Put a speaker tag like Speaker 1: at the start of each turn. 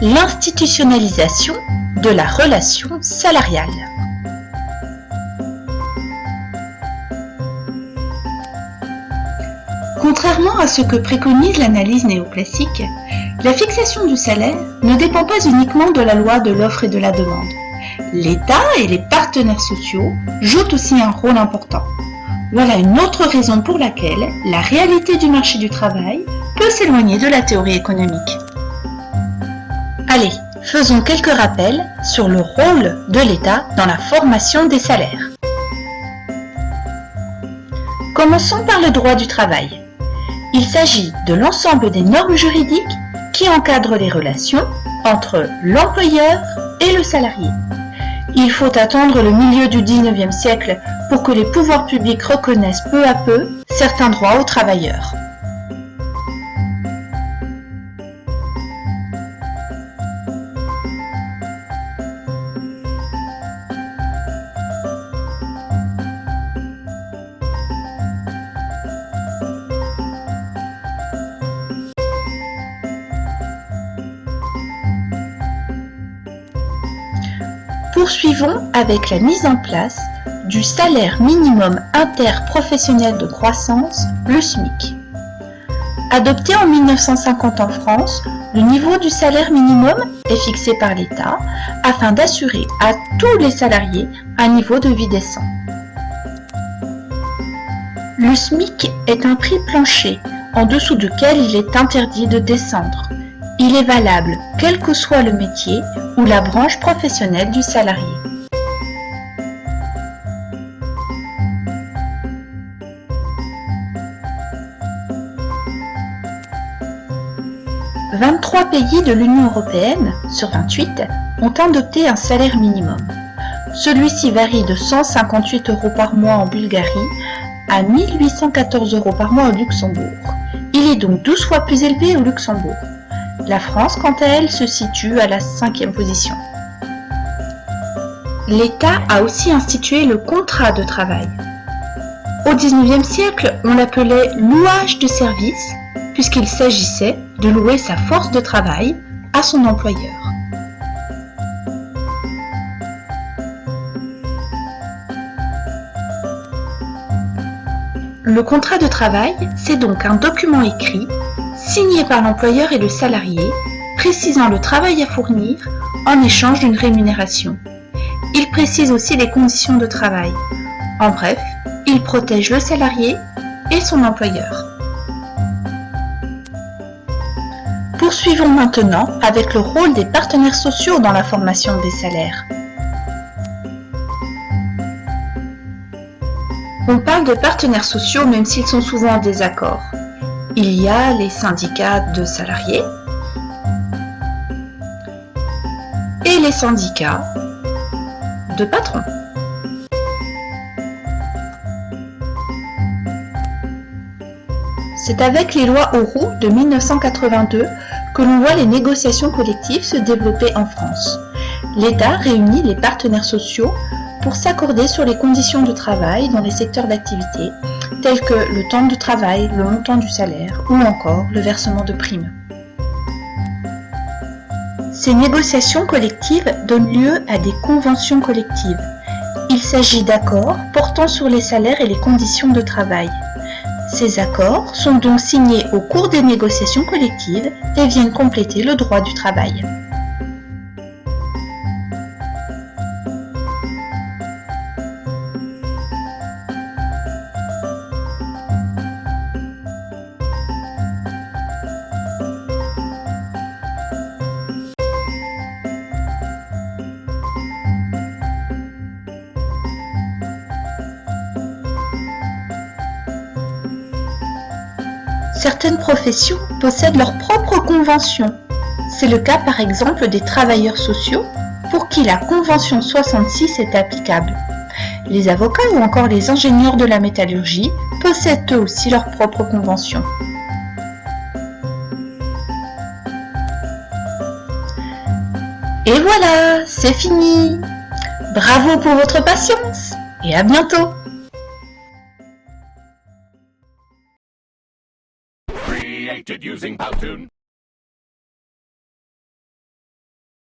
Speaker 1: l'institutionnalisation de la relation salariale. Contrairement à ce que préconise l'analyse néoclassique, la fixation du salaire ne dépend pas uniquement de la loi de l'offre et de la demande. L'État et les partenaires sociaux jouent aussi un rôle important. Voilà une autre raison pour laquelle la réalité du marché du travail peut s'éloigner de la théorie économique. Allez, faisons quelques rappels sur le rôle de l'État dans la formation des salaires. Commençons par le droit du travail. Il s'agit de l'ensemble des normes juridiques qui encadrent les relations entre l'employeur et le salarié. Il faut attendre le milieu du XIXe siècle pour que les pouvoirs publics reconnaissent peu à peu certains droits aux travailleurs. Poursuivons avec la mise en place du salaire minimum interprofessionnel de croissance, le SMIC. Adopté en 1950 en France, le niveau du salaire minimum est fixé par l'État afin d'assurer à tous les salariés un niveau de vie décent. Le SMIC est un prix plancher en dessous duquel il est interdit de descendre. Il est valable quel que soit le métier ou la branche professionnelle du salarié. « 23 pays de l'Union européenne, sur 28, ont adopté un salaire minimum. Celui-ci varie de 158 € par mois en Bulgarie à 1814 € par mois au Luxembourg. Il est donc 12 fois plus élevé au Luxembourg. La France, quant à elle, se situe à la 5e position. L'État a aussi institué le contrat de travail. Au XIXe siècle, on l'appelait louage de service, puisqu'il s'agissait de louer sa force de travail à son employeur. Le contrat de travail, c'est donc un document écrit, signé par l'employeur et le salarié, précisant le travail à fournir en échange d'une rémunération. Il précise aussi les conditions de travail. En bref, il protège le salarié et son employeur. Poursuivons maintenant avec le rôle des partenaires sociaux dans la formation des salaires. On parle de partenaires sociaux même s'ils sont souvent en désaccord. Il y a les syndicats de salariés et les syndicats de patrons. C'est avec les lois Auroux de 1982 que l'on voit les négociations collectives se développer en France. L'État réunit les partenaires sociaux pour s'accorder sur les conditions de travail dans les secteurs d'activité, tels que le temps de travail, le montant du salaire ou encore le versement de primes. Ces négociations collectives donnent lieu à des conventions collectives. Il s'agit d'accords portant sur les salaires et les conditions de travail. Ces accords sont donc signés au cours des négociations collectives et viennent compléter le droit du travail. Certaines professions possèdent leurs propres conventions. C'est le cas par exemple des travailleurs sociaux pour qui la Convention 66 est applicable. Les avocats ou encore les ingénieurs de la métallurgie possèdent eux aussi leurs propres conventions. Et voilà, c'est fini! Bravo pour votre patience et à bientôt!